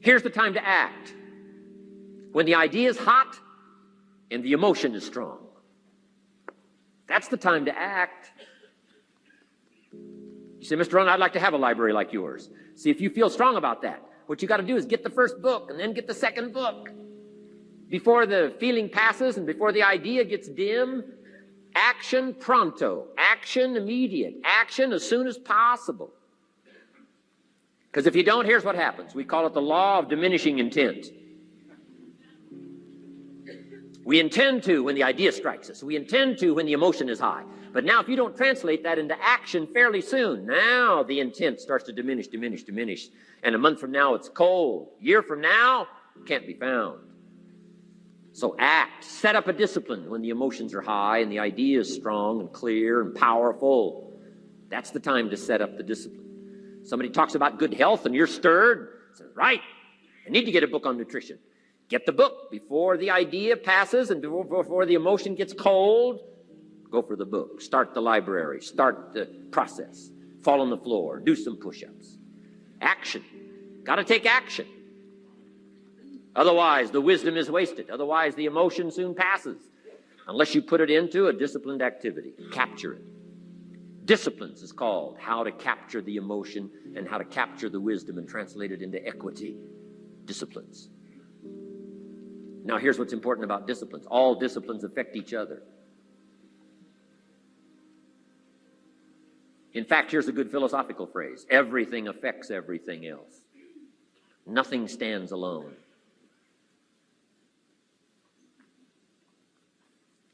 Here's the time to act. When the idea is hot and the emotion is strong. That's the time to act. You say, Mr. Rohn, I'd like to have a library like yours. See, if you feel strong about that, what you got to do is get the first book and then get the second book. Before the feeling passes and before the idea gets dim, action pronto, action immediate, action as soon as possible. Because if you don't, here's what happens. We call it the law of diminishing intent. We intend to when the idea strikes us. We intend to when the emotion is high. But now if you don't translate that into action fairly soon, now the intent starts to diminish. And a month from now, it's cold. A year from now, it can't be found. So act. Set up a discipline when the emotions are high and the idea is strong and clear and powerful. That's the time to set up the discipline. Somebody talks about good health and you're stirred. Say, right, I need to get a book on nutrition. Get the book before the idea passes and before the emotion gets cold. Go for the book. Start the library. Start the process. Fall on the floor. Do some push-ups. Action. Got to take action. Otherwise, the wisdom is wasted. Otherwise, the emotion soon passes. Unless you put it into a disciplined activity. Capture it. Disciplines is called how to capture the emotion and how to capture the wisdom and translate it into equity. Disciplines. Now, here's what's important about disciplines. All disciplines affect each other. In fact, here's a good philosophical phrase. Everything affects everything else. Nothing stands alone.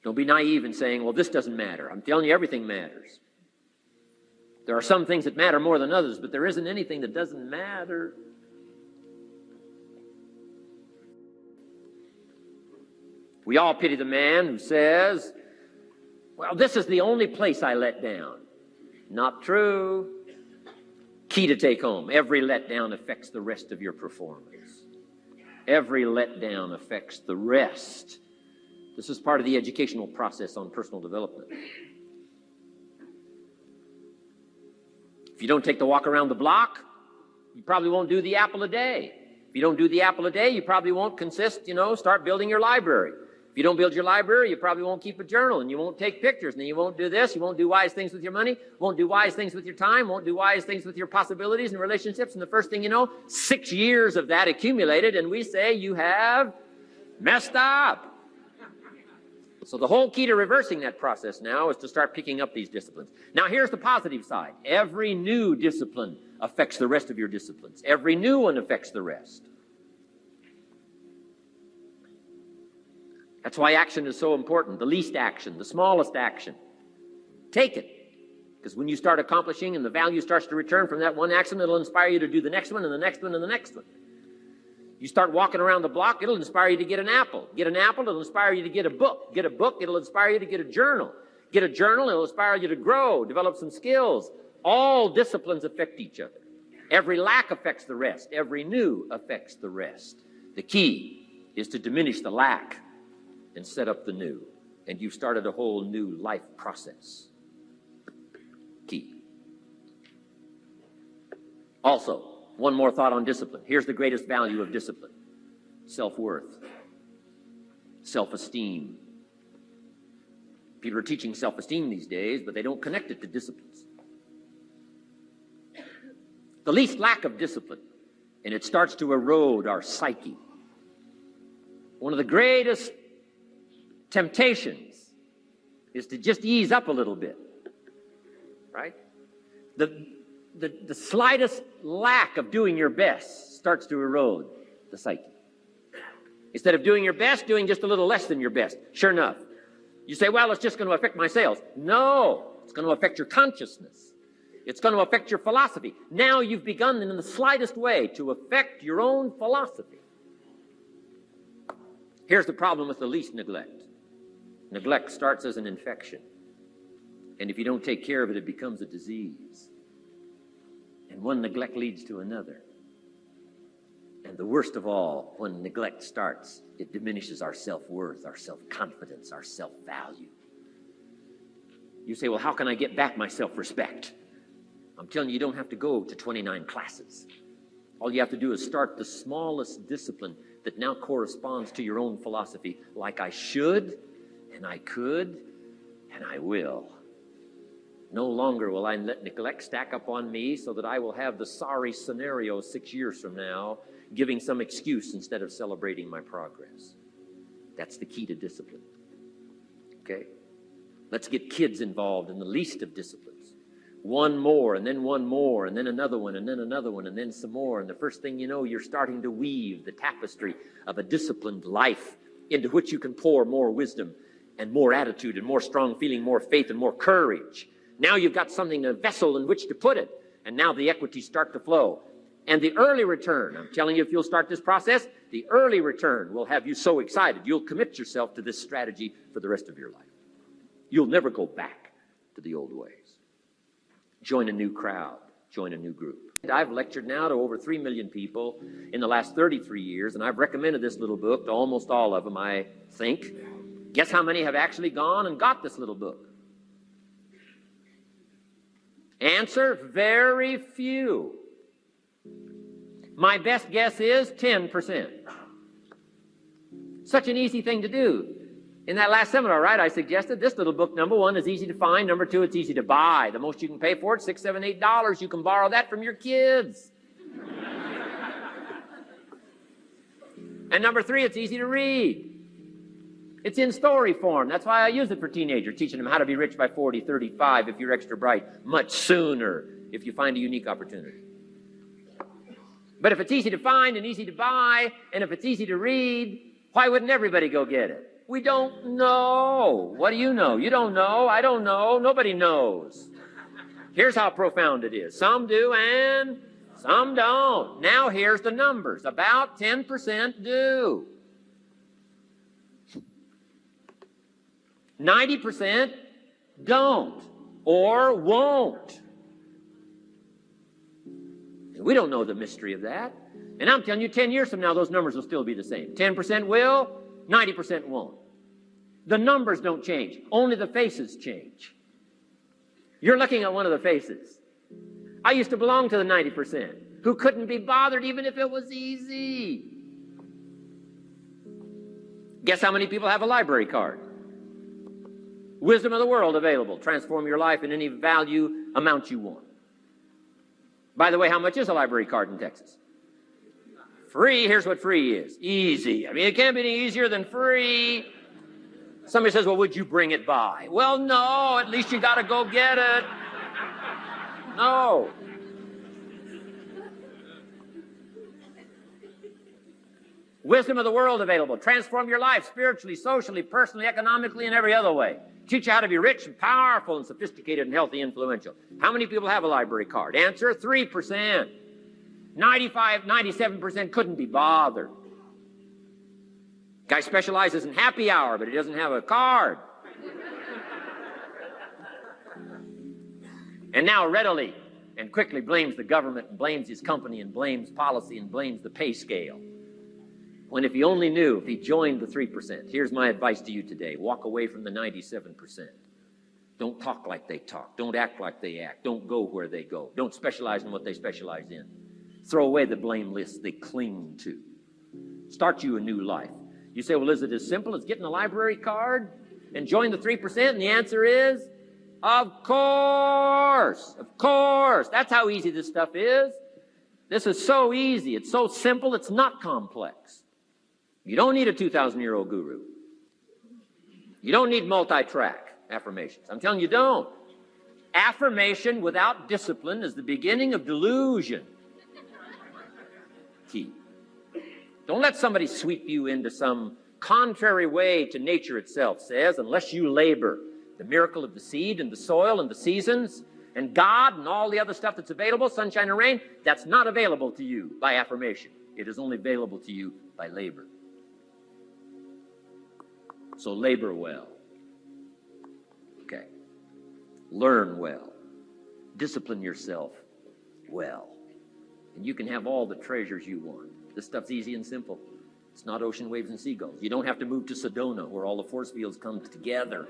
Don't be naive in saying, well, this doesn't matter. I'm telling you, everything matters. There are some things that matter more than others, but there isn't anything that doesn't matter. We all pity the man who says, well, this is the only place I let down. Not true. Key to take home. Every letdown affects the rest of your performance. Every letdown affects the rest. This is part of the educational process on personal development. If you don't take the walk around the block, you probably won't do the apple a day. If you don't do the apple a day, you probably won't start building your library. If you don't build your library, you probably won't keep a journal, and you won't take pictures, and then you won't do this, you won't do wise things with your money, won't do wise things with your time, won't do wise things with your possibilities and relationships, and the first thing you know, 6 years of that accumulated, and we say you have messed up. So the whole key to reversing that process now is to start picking up these disciplines. Now here's the positive side. Every new discipline affects the rest of your disciplines. Every new one affects the rest. That's why action is so important. The least action, the smallest action. Take it. Because when you start accomplishing and the value starts to return from that one action, it'll inspire you to do the next one and the next one and the next one. You start walking around the block, it'll inspire you to get an apple. Get an apple, it'll inspire you to get a book. Get a book, it'll inspire you to get a journal. Get a journal, it'll inspire you to grow, develop some skills. All disciplines affect each other. Every lack affects the rest. Every new affects the rest. The key is to diminish the lack and set up the new. And you've started a whole new life process. Key. Also, one more thought on discipline. Here's the greatest value of discipline. Self-worth. Self-esteem. People are teaching self-esteem these days, but they don't connect it to disciplines. The least lack of discipline, and it starts to erode our psyche. One of the greatest temptations is to just ease up a little bit, right? The slightest lack of doing your best starts to erode the psyche. Instead of doing your best, doing just a little less than your best. Sure enough. You say, well, it's just going to affect my sales. No, it's going to affect your consciousness. It's going to affect your philosophy. Now you've begun in the slightest way to affect your own philosophy. Here's the problem with the least neglect. Neglect starts as an infection. And if you don't take care of it, it becomes a disease. And one neglect leads to another. And the worst of all, when neglect starts, it diminishes our self-worth, our self-confidence, our self-value. You say, well, how can I get back my self-respect? I'm telling you, you don't have to go to 29 classes. All you have to do is start the smallest discipline that now corresponds to your own philosophy, like I should, and I could, and I will. No longer will I let neglect stack up on me so that I will have the sorry scenario 6 years from now, giving some excuse instead of celebrating my progress. That's the key to discipline. Okay? Let's get kids involved in the least of disciplines. One more, and then one more, and then another one, and then another one, and then some more. And the first thing you know, you're starting to weave the tapestry of a disciplined life into which you can pour more wisdom and more attitude and more strong feeling, more faith and more courage. Now you've got something, a vessel in which to put it. And now the equities start to flow. And the early return, I'm telling you, if you'll start this process, the early return will have you so excited. You'll commit yourself to this strategy for the rest of your life. You'll never go back to the old ways. Join a new crowd. Join a new group. I've lectured now to over 3 million people in the last 33 years, and I've recommended this little book to almost all of them, I think. Guess how many have actually gone and got this little book? Answer, very few. My best guess is 10%. Such an easy thing to do. In that last seminar, right, I suggested this little book, number one, is easy to find. Number two, it's easy to buy. The most you can pay for it, $6, $7, $8. You can borrow that from your kids. And number three, it's easy to read. It's in story form. That's why I use it for teenagers, teaching them how to be rich by 40, 35 if you're extra bright, much sooner if you find a unique opportunity. But if it's easy to find and easy to buy, and if it's easy to read, why wouldn't everybody go get it? We don't know. What do you know? You don't know. I don't know. Nobody knows. Here's how profound it is. Some do and some don't. Now here's the numbers. About 10% do. 90% don't or won't. We don't know the mystery of that. And I'm telling you, 10 years from now, those numbers will still be the same. 10% will, 90% won't. The numbers don't change. Only the faces change. You're looking at one of the faces. I used to belong to the 90% who couldn't be bothered even if it was easy. Guess how many people have a library card? Wisdom of the world available. Transform your life in any value amount you want. By the way, how much is a library card in Texas? Free. Here's what free is. Easy. I mean, it can't be any easier than free. Somebody says, well, would you bring it by? Well, no. At least you got to go get it. No. Wisdom of the world available. Transform your life spiritually, socially, personally, economically, and every other way. Teach you how to be rich and powerful and sophisticated and healthy, influential. How many people have a library card? Answer, 3%. 95, 97% couldn't be bothered. Guy specializes in happy hour, but he doesn't have a card. And now readily and quickly blames the government and blames his company and blames policy and blames the pay scale. When if he only knew, if he joined the 3%, here's my advice to you today. Walk away from the 97%. Don't talk like they talk. Don't act like they act. Don't go where they go. Don't specialize in what they specialize in. Throw away the blame list they cling to. Start you a new life. You say, well, is it as simple as getting a library card and join the 3%? And the answer is, of course. Of course. That's how easy this stuff is. This is so easy. It's so simple. It's not complex. You don't need a 2,000-year-old guru. You don't need multi-track affirmations. I'm telling you, don't. Affirmation without discipline is the beginning of delusion. Key. Don't let somebody sweep you into some contrary way to nature itself says, unless you labor. The miracle of the seed and the soil and the seasons and God and all the other stuff that's available, sunshine and rain, that's not available to you by affirmation. It is only available to you by labor. So labor well. Okay. Learn well. Discipline yourself well. And you can have all the treasures you want. This stuff's easy and simple. It's not ocean waves and seagulls. You don't have to move to Sedona where all the force fields come together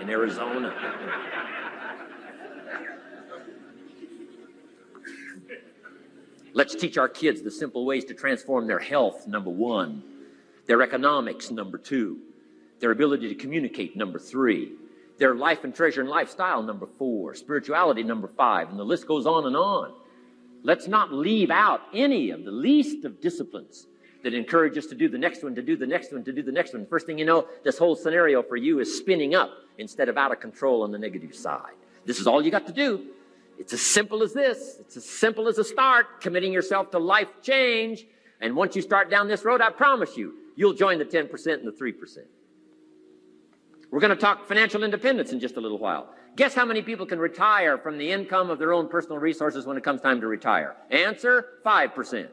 in Arizona. Let's teach our kids the simple ways to transform their health, number 1. Their economics, number 2. Their ability to communicate, number 3. Their life and treasure and lifestyle, number 4. Spirituality, number 5. And the list goes on and on. Let's not leave out any of the least of disciplines that encourage us to do the next one, to do the next one, to do the next one. First thing you know, this whole scenario for you is spinning up instead of out of control on the negative side. This is all you got to do. It's as simple as this. It's as simple as a start, committing yourself to life change. And once you start down this road, I promise you, you'll join the 10% and the 3%. We're going to talk financial independence in just a little while. Guess how many people can retire from the income of their own personal resources when it comes time to retire? Answer, 5%.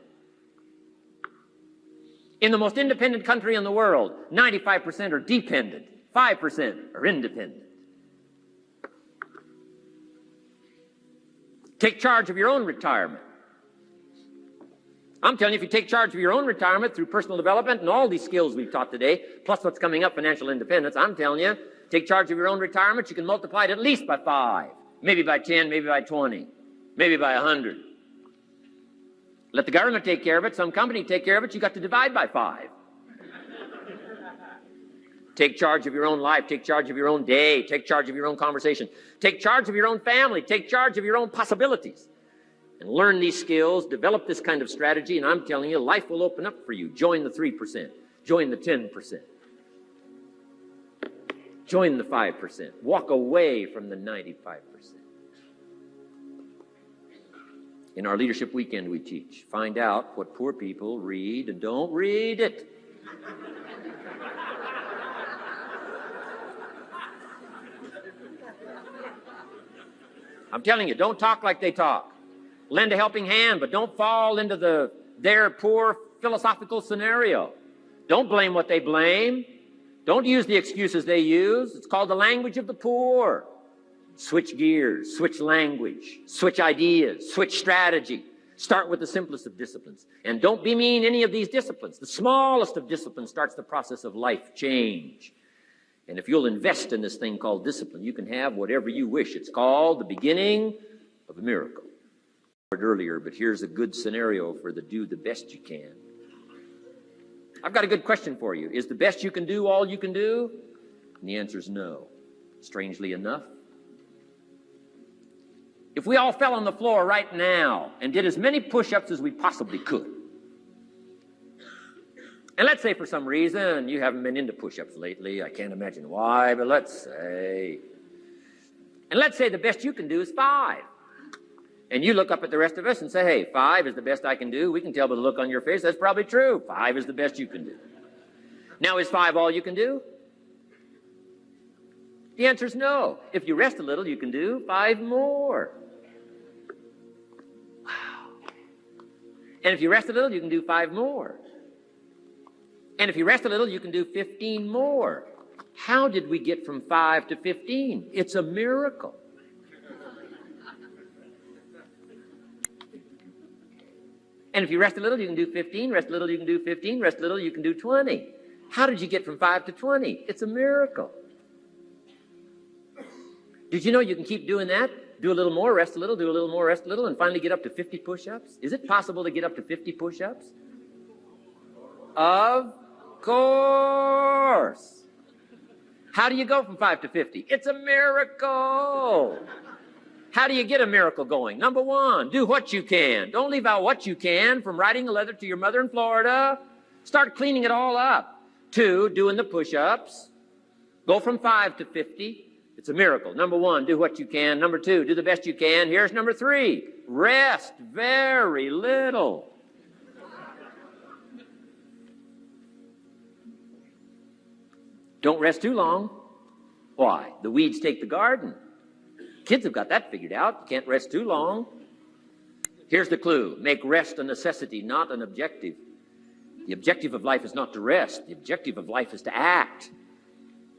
In the most independent country in the world, 95% are dependent, 5% are independent. Take charge of your own retirement. I'm telling you, if you take charge of your own retirement through personal development and all these skills we've taught today, plus what's coming up, financial independence, I'm telling you, take charge of your own retirement, you can multiply it at least by 5, maybe by 10, maybe by 20, maybe by 100. Let the government take care of it, some company take care of it, you got to divide by 5. Take charge of your own life, take charge of your own day, take charge of your own conversation, take charge of your own family, take charge of your own possibilities. And learn these skills, develop this kind of strategy, and I'm telling you, life will open up for you. Join the 3%. Join the 10%. Join the 5%. Walk away from the 95%. In our Leadership Weekend we teach, find out what poor people read and don't read it. I'm telling you, don't talk like they talk. Lend a helping hand, but don't fall into their poor philosophical scenario. Don't blame what they blame. Don't use the excuses they use. It's called the language of the poor. Switch gears, switch language, switch ideas, switch strategy. Start with the simplest of disciplines. And don't bemean any of these disciplines. The smallest of disciplines starts the process of life change. And if you'll invest in this thing called discipline, you can have whatever you wish. It's called the beginning of a miracle. Earlier, but here's a good scenario for the do the best you can. I've got a good question for you. Is the best you can do all you can do? And the answer is no. Strangely enough. If we all fell on the floor right now and did as many push-ups as we possibly could, and let's say for some reason you haven't been into push-ups lately, I can't imagine why, but let's say the best you can do is 5. And you look up at the rest of us and say, hey, 5 is the best I can do. We can tell by the look on your face that's probably true. 5 is the best you can do. Now, is 5 all you can do? The answer is no. If you rest a little, you can do 5 more. Wow. And if you rest a little, you can do 5 more. And if you rest a little, you can do 15 more. How did we get from 5 to 15? It's a miracle. And if you rest a little, you can do 15. Rest a little, you can do 15. Rest a little, you can do 20. How did you get from 5 to 20? It's a miracle. Did you know you can keep doing that? Do a little more, rest a little, do a little more, rest a little, and finally get up to 50 push-ups? Is it possible to get up to 50 push-ups? Of course. How do you go from 5 to 50? It's a miracle. How do you get a miracle going? Number 1, do what you can. Don't leave out what you can, from writing a letter to your mother in Florida. Start cleaning it all up. 2, doing the push-ups. Go from 5 to 50. It's a miracle. Number 1, do what you can. Number 2, do the best you can. Here's number 3, rest very little. Don't rest too long. Why? The weeds take the garden. Kids have got that figured out. You can't rest too long. Here's the clue. Make rest a necessity, not an objective. The objective of life is not to rest. The objective of life is to act.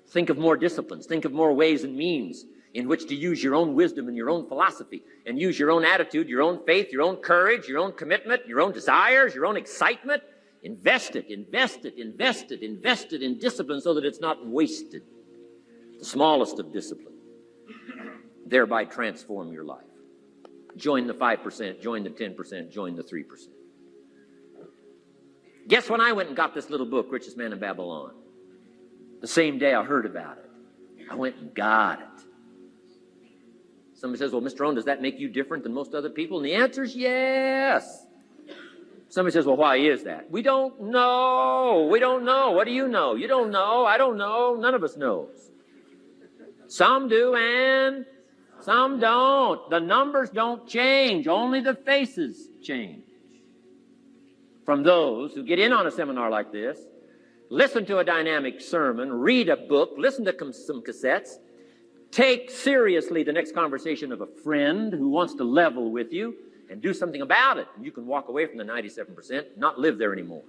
Think of more disciplines. Think of more ways and means in which to use your own wisdom and your own philosophy, and use your own attitude, your own faith, your own courage, your own commitment, your own desires, your own excitement. Invest it, invest it, invest it, invest it in discipline so that it's not wasted. The smallest of disciplines. Thereby transform your life. Join the 5%, join the 10%, join the 3%. Guess when I went and got this little book, Richest Man in Babylon? The same day I heard about it. I went and got it. Somebody says, well, Mr. Rohn, does that make you different than most other people? And the answer is yes. Somebody says, well, why is that? We don't know. We don't know. What do you know? You don't know. I don't know. None of us knows. Some do and some don't. The numbers don't change. Only the faces change. From those who get in on a seminar like this, listen to a dynamic sermon, read a book, listen to some cassettes, take seriously the next conversation of a friend who wants to level with you, and do something about it. And you can walk away from the 97%, not live there anymore.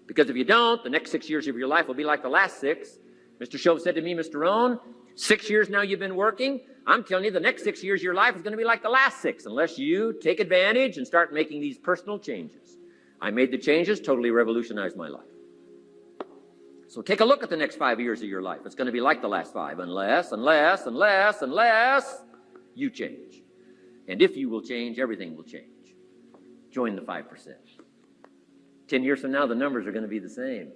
Because if you don't, the next 6 years of your life will be like the last 6. Mr. Shove said to me, Mr. Rohn, 6 years now you've been working. I'm telling you, the next 6 years of your life is going to be like the last 6, unless you take advantage and start making these personal changes. I made the changes, totally revolutionized my life. So take a look at the next 5 years of your life. It's going to be like the last 5, unless you change. And if you will change, everything will change. Join the 5%. 10 years from now, the numbers are going to be the same.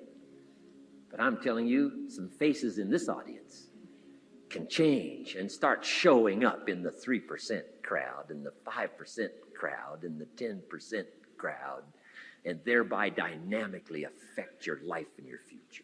But I'm telling you, some faces in this audience can change and start showing up in the 3% crowd, in the 5% crowd, in the 10% crowd, and thereby dynamically affect your life and your future.